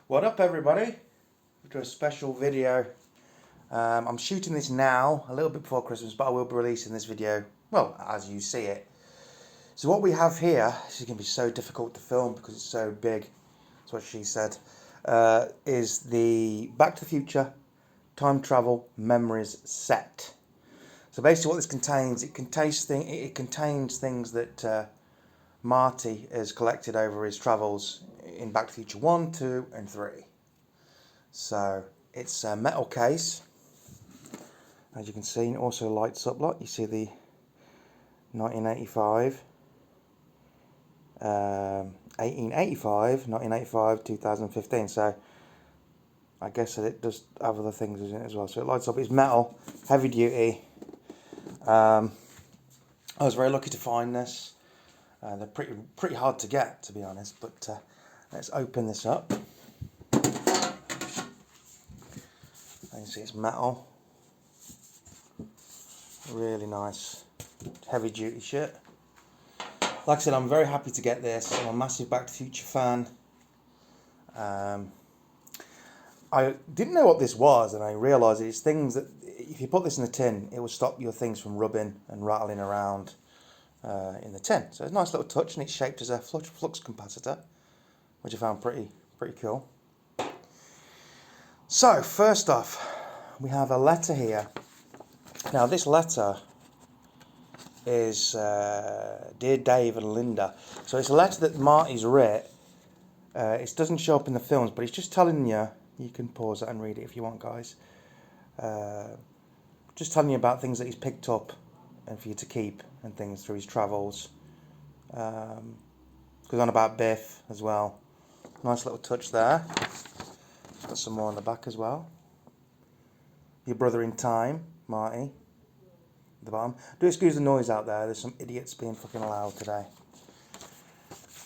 What up, everybody? We'll do a special video. I'm shooting this now, a little bit before Christmas, but I will be releasing this video, well, as you see it. So what we have here, this is going to be so difficult to film because it's so big, that's what she said, is the Back to the Future Time Travel Memories set. So basically what this contains, it contains things that Marty has collected over his travels in Back to the Future 1, 2 and 3. So it's a metal case, as you can see. It also lights up, like you see the 1985, 1885, 1985, 2015. So I guess that it does have other things in it as well. So it lights up. It's metal, heavy duty. I was very lucky to find this. They're pretty hard to get, to be honest. But let's open this up. You can see it's metal, really nice, heavy duty shit. Like I said, I'm very happy to get this. I'm a massive Back to the Future fan. I didn't know what this was, and I realised it's things that, if you put this in a tin, it will stop your things from rubbing and rattling around in the tin. So it's a nice little touch, and it's shaped as a flux capacitor, which I found pretty cool. So, first off, we have a letter here. Now, this letter is Dear Dave and Linda. So it's a letter that Marty's writ. It doesn't show up in the films, but he's just telling you, you can pause it and read it if you want, guys. Just telling you about things that he's picked up and for you to keep and things through his travels. Goes on about Biff as well. Nice little touch there. Got some more on the back as well. Your brother in time, Marty. At the bottom. Do excuse the noise out there. There's some idiots being fucking loud today.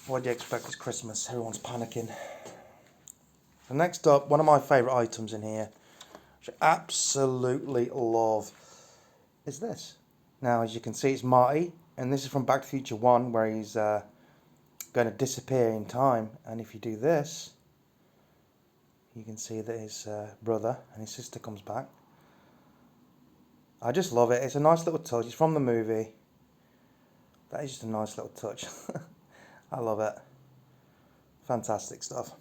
What do you expect? It's Christmas. Everyone's panicking. So next up, one of my favourite items in here, which I absolutely love, is this. Now, as you can see, it's Marty, and this is from Back to the Future 1, where he's going to disappear in time. And if you do this, you can see that his brother and his sister comes back. I just love it. It's a nice little touch. It's from the movie. That is just a nice little touch. I love it. Fantastic stuff.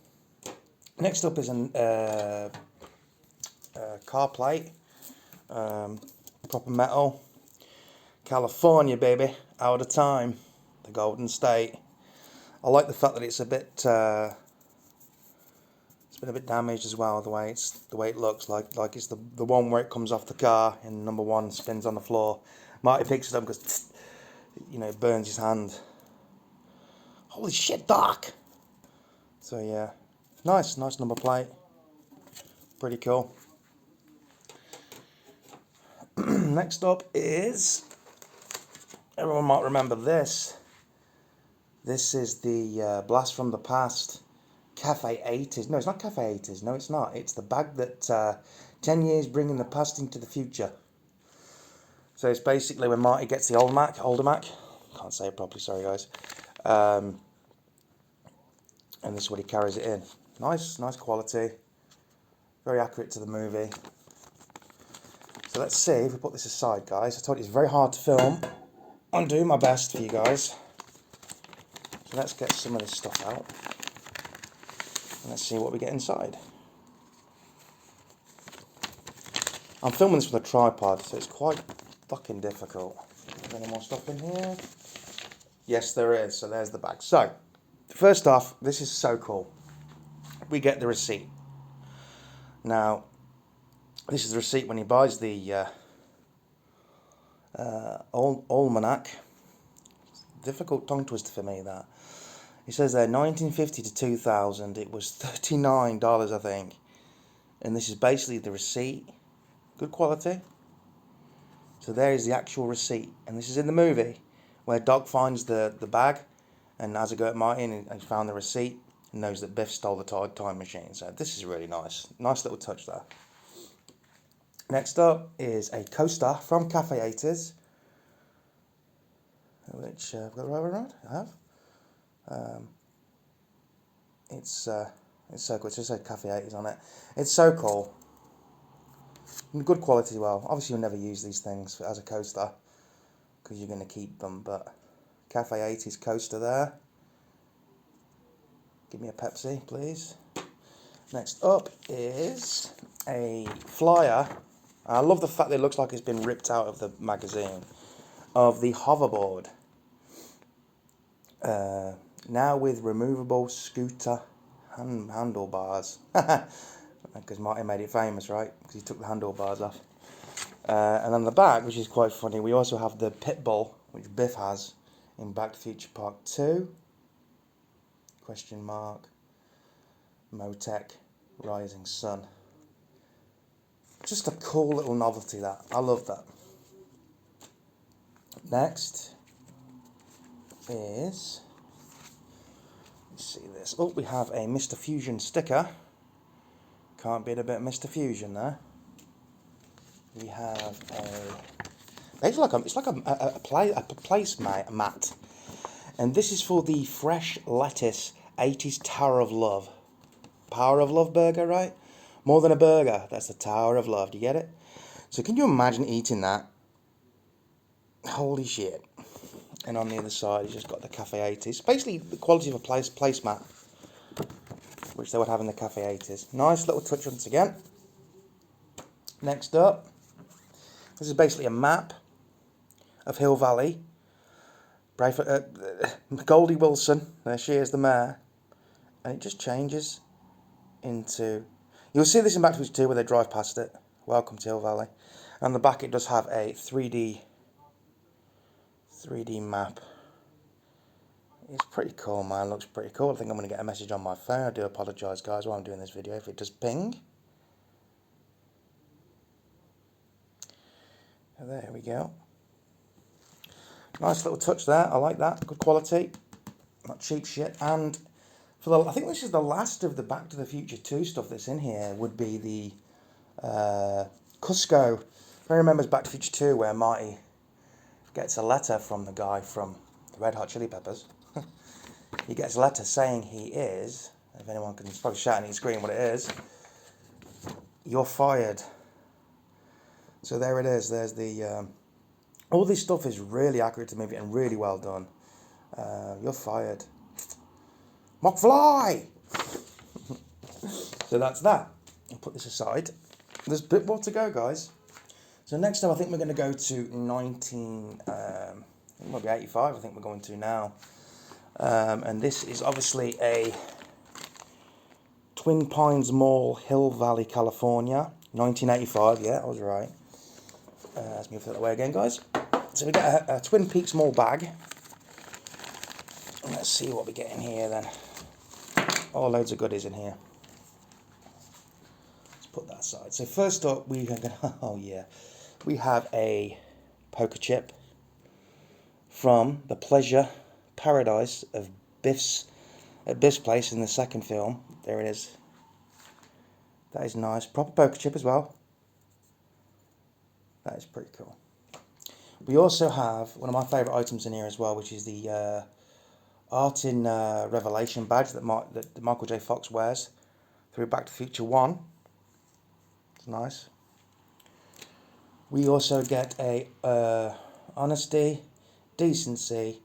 Next up is a car plate. Proper metal. California, baby. Out of time. The Golden State. I like the fact that it's a bit... it's been a bit damaged as well, the way it looks like it's the one where it comes off the car and number 1 spins on the floor. Marty picks it up because, you know, it burns his hand. Holy shit, Doc! So yeah, nice number plate. Pretty cool. Next up is, everyone might remember this. This is the Blast from the Past. Cafe 80s. No, it's not Cafe 80s. No, it's not. It's the bag that 10 years bringing the past into the future. So it's basically when Marty gets the older Mac. Can't say it properly, sorry guys. And this is what he carries it in. Nice quality. Very accurate to the movie. So let's see if we put this aside, guys. I told you it's very hard to film. I'm doing my best for you guys. So let's get some of this stuff out. Let's see what we get inside. I'm filming this with a tripod, so it's quite fucking difficult. Is there any more stuff in here? Yes, there is. So there's the bag. So, first off, this is so cool. We get the receipt. Now, this is the receipt when he buys the almanac. Difficult tongue twister for me, that. It says there 1950 to 2000, it was $39, I think. And this is basically the receipt. Good quality. So there is the actual receipt. And this is in the movie where Doc finds the bag and has a go at Martin and found the receipt and knows that Biff stole the time machine. So this is really nice. Nice little touch there. Next up is a coaster from Cafe 80s. Which, I've got the right one around? I have. It's It's so cool. It just says Cafe 80s on it. It's so cool. Good quality as well. Obviously you'll never use these things as a coaster because you're going to keep them, but Cafe 80s coaster there. Give me a Pepsi, please. Next up is a flyer. I love the fact that it looks like it's been ripped out of the magazine, of the hoverboard. Now with removable scooter handlebars. Because Martin made it famous, right? Because he took the handlebars off. And on the back, which is quite funny, we also have the Pitbull, which Biff has in Back to the Future Part 2. Question mark. Motec Rising Sun. Just a cool little novelty, that. I love that. Next is... let's see this. Oh, we have a Mr. Fusion sticker. Can't beat a bit of Mr. Fusion there. We have a... it's like a place mat. And this is for the Fresh Lettuce 80s Tower of Love. Power of Love burger, right? More than a burger. That's the Tower of Love. Do you get it? So can you imagine eating that? Holy shit. And on the other side, it's just got the Cafe 80s. Basically, the quality of a placemat, which they would have in the Cafe 80s. Nice little touch once again. Next up, this is basically a map of Hill Valley. Goldie Wilson, there she is, the mayor. And it just changes into... you'll see this in Back to the Future 2 where they drive past it. Welcome to Hill Valley. And on the back it does have a 3D map. It's pretty cool, man. Looks pretty cool. I think I'm going to get a message on my phone. I do apologise, guys, while I'm doing this video if it does ping. There we go. Nice little touch there. I like that. Good quality. Not cheap shit. And for the, I think this is the last of the Back to the Future 2 stuff that's in here, would be the Cusco. If anyone remembers Back to the Future 2 where Marty gets a letter from the guy from the Red Hot Chili Peppers. He gets a letter saying he is, if anyone can, it's probably shouting at your screen what it is, you're fired. So there it is. There's the... all this stuff is really accurate to the movie and really well done. You're fired. McFly! So that's that. I'll put this aside. There's a bit more to go, guys. So next up, I think we're going to go to it might be 85, I think we're going to now. And this is obviously a Twin Pines Mall, Hill Valley, California. 1985, yeah, I was right. Let's move that away again, guys. So we get a Twin Peaks Mall bag. Let's see what we get in here then. Oh, loads of goodies in here. Let's put that aside. So first up, we are gonna, oh yeah, we have a poker chip from the Pleasure Paradise of Biff's place in the second film. There it is. That is nice. Proper poker chip as well. That is pretty cool. We also have one of my favourite items in here as well, which is the Art in Revelation badge that Michael J. Fox wears through Back to the Future 1. It's nice. We also get a Honesty, Decency,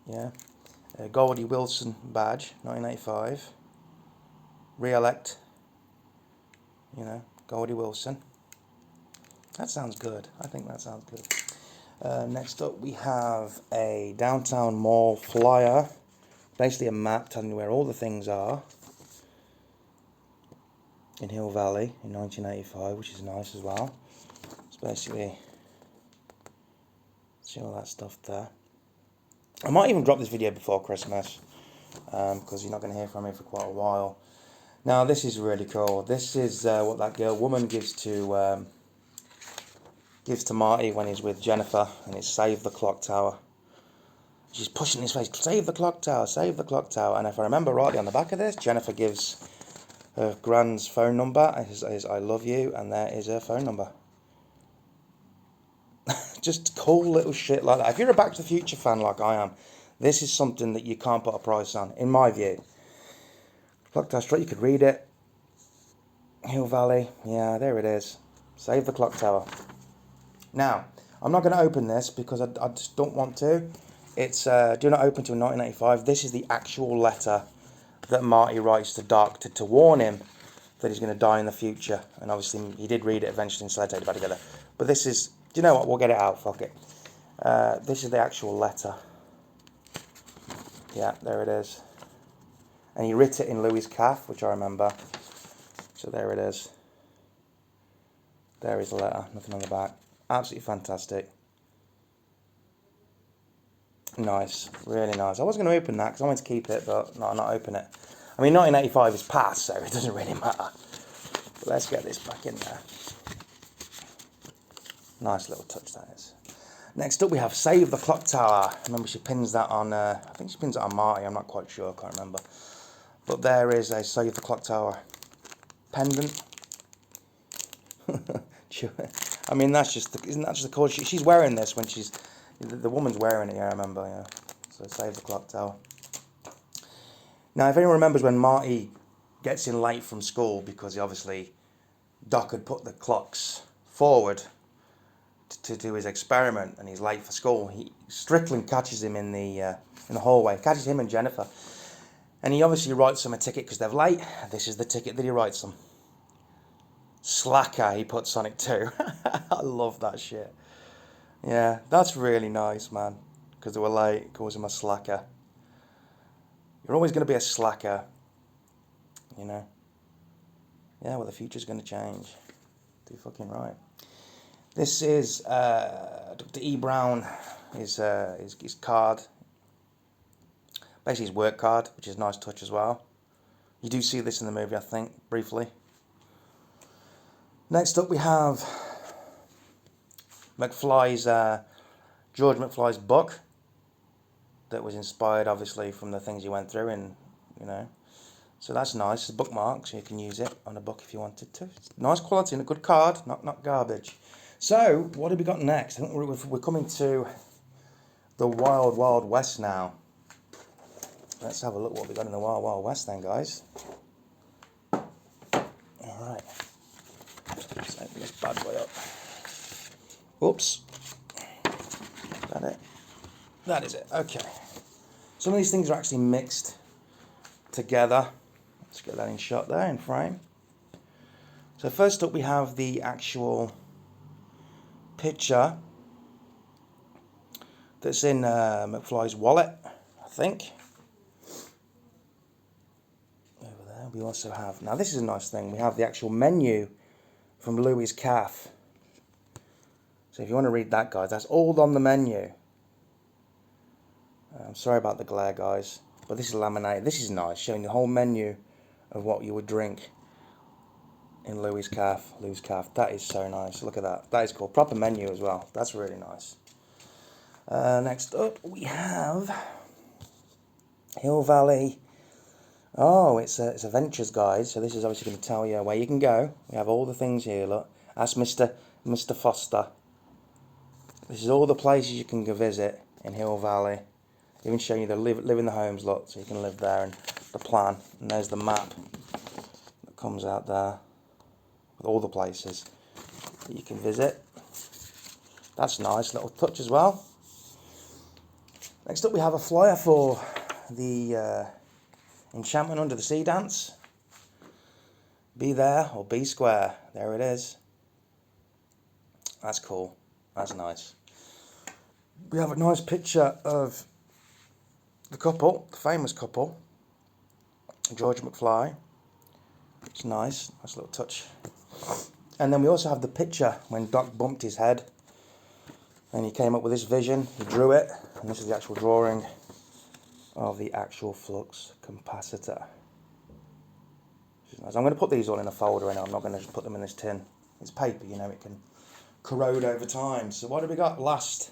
yeah, a Goldie Wilson badge, 1985. Re-elect, you know, Goldie Wilson. That sounds good. I think that sounds good. Next up, we have a Downtown Mall flyer. Basically a map telling you where all the things are in Hill Valley in 1985, which is nice as well. It's basically, see all that stuff there. I might even drop this video before Christmas, because you're not going to hear from me for quite a while. Now, this is really cool. This is what that woman gives to Marty when he's with Jennifer, and it's Save the Clock Tower. She's pushing his face, save the clock tower, save the clock tower. And if I remember rightly on the back of this, Jennifer gives her grand's phone number. It says, I love you, and there is her phone number. Just cool little shit like that. If you're a Back to the Future fan like I am, this is something that you can't put a price on, in my view. Clock Tower Street, you could read it. Hill Valley, yeah, there it is. Save the clock tower. Now, I'm not going to open this because I just don't want to. It's do not open till 1985. This is the actual letter that Marty writes to Doc to warn him that he's going to die in the future. And obviously, he did read it eventually and so they back together. But this is, do you know what? We'll get it out. Fuck it. This is the actual letter. Yeah, there it is. And he writ it in Lewis Calf, which I remember. So there it is. There is the letter. Nothing on the back. Absolutely fantastic. Nice. Really nice. I was going to open that because I wanted to keep it, but no, not open it. I mean, 1985 is past, so it doesn't really matter. But let's get this back in there. Nice little touch that is. Next up we have Save the Clock Tower. Remember she pins that on, I think she pins it on Marty, I'm not quite sure, I can't remember. But there is a Save the Clock Tower pendant. I mean, that's just, isn't that just the cause? She's wearing this when she's, the woman's wearing it, yeah, I remember, yeah. So Save the Clock Tower. Now, if anyone remembers when Marty gets in late from school, because obviously Doc had put the clocks forward to do his experiment, and he's late for school, Strickland catches him in the hallway, catches him and Jennifer, and he obviously writes them a ticket because they're late. This is the ticket that he writes them. Slacker, he puts on it too. I love that shit. Yeah, that's really nice, man, because they were late. It calls him a slacker. You're always going to be a slacker, you know. Yeah, well, the future's going to change. Too fucking right. This is Dr. E. Brown, his card. Basically his work card, which is a nice touch as well. You do see this in the movie, I think, briefly. Next up we have McFly's, George McFly's book. That was inspired, obviously, from the things he went through, and, you know. So that's nice. It's a bookmark, so you can use it on a book if you wanted to. It's nice quality and a good card, not garbage. So, what have we got next? I think we're coming to the Wild Wild West now. Let's have a look what we got in the Wild Wild West then, guys. Alright. Let's open this bad boy up. Oops. Is that it? That is it. Okay. Some of these things are actually mixed together. Let's get that in shot there, in frame. So first up we have the actual picture that's in McFly's wallet, I think. Over there we also have, now this is a nice thing, we have the actual menu from Lewis Calf. So if you want to read that, guys, that's all on the menu. I'm sorry about the glare, guys, but this is laminated. This is nice, showing the whole menu of what you would drink in Lewis Calf. That is so nice. Look at that. That is cool. Proper menu as well. That's really nice. Next up, we have Hill Valley. Oh, it's a Ventures guide. So this is obviously going to tell you where you can go. We have all the things here. Look, that's Mr. Foster. This is all the places you can go visit in Hill Valley. Even showing you the live in the homes lot, so you can live there, and the plan. And there's the map that comes out there with all the places that you can visit. That's a nice little touch as well. Next up we have a flyer for the Enchantment Under the Sea dance. Be there or be square. There it is. That's cool. That's nice. We have a nice picture of the couple, the famous couple, George McFly. It's nice little touch. And then we also have the picture when Doc bumped his head and he came up with this vision. He drew it, and this is the actual drawing of the actual flux capacitor. Which is nice. I'm going to put these all in a folder, and I'm not going to just put them in this tin. It's paper, you know, it can corrode over time. So what have we got last?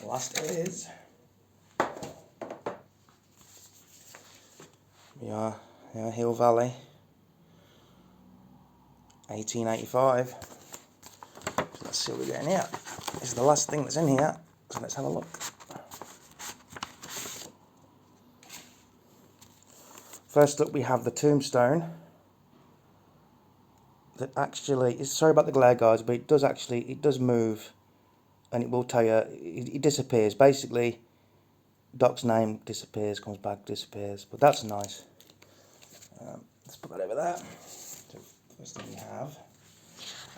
Last is, we are Hill Valley, 1885. So let's see what we get in here. This is the last thing that's in here, so let's have a look. First up we have the tombstone. That actually, sorry about the glare guys, but it does move, and it will tell you, it disappears. Basically, Doc's name disappears, comes back, disappears, but that's nice. Let's put that over there. So first thing we have,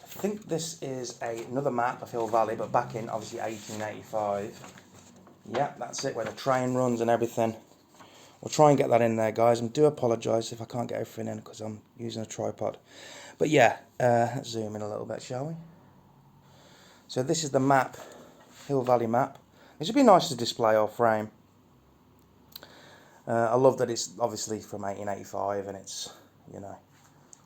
I think this is another map of Hill Valley, but back in obviously 1885. Yeah, that's it, where the train runs and everything. We'll try and get that in there, guys. I do apologise if I can't get everything in because I'm using a tripod. But yeah, let's zoom in a little bit, shall we? So this is the map, Hill Valley map. This would be nice to display or frame. I love that it's obviously from 1885 and it's, you know,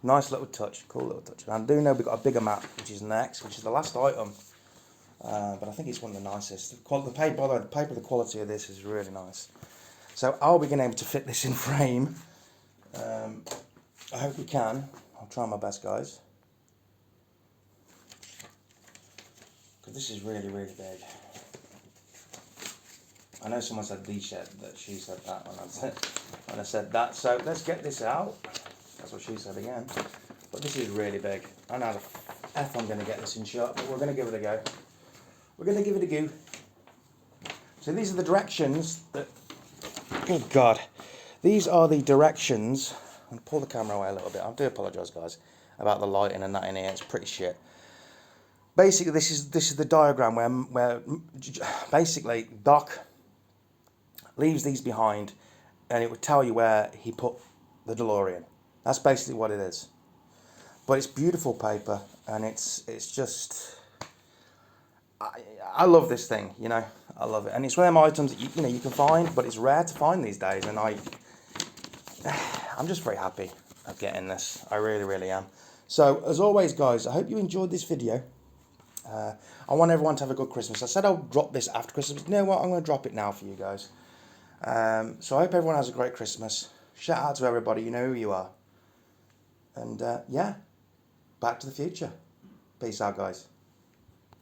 nice little touch, cool little touch. And I do know we've got a bigger map, which is next, which is the last item. But I think it's one of the nicest. The paper, the quality of this is really nice. So are we going to be able to fit this in frame? I hope we can. I'll try my best, guys. Because this is really, really big. I know someone said she said that when I said that. So let's get this out. That's what she said again. But this is really big. I know how the F I'm going to get this in shot, but we're going to give it a go. We're going to give it a go. So these are the directions that... Good God. These are the directions... I'll pull the camera away a little bit. I do apologise, guys, about the lighting and that in here. It's pretty shit. Basically, this is the diagram where basically Doc leaves these behind, and it would tell you where he put the DeLorean. That's basically what it is. But it's beautiful paper, and it's just... I love this thing, you know. I love it, and it's one of them items that you can find, but it's rare to find these days. And I'm just very happy of getting this. I really, really am. So as always, guys, I hope you enjoyed this video. I want everyone to have a good Christmas. I said I'll drop this after Christmas. You know what? I'm going to drop it now for you guys. So I hope everyone has a great Christmas. Shout out to everybody. You know who you are. And yeah, back to the future. Peace out, guys.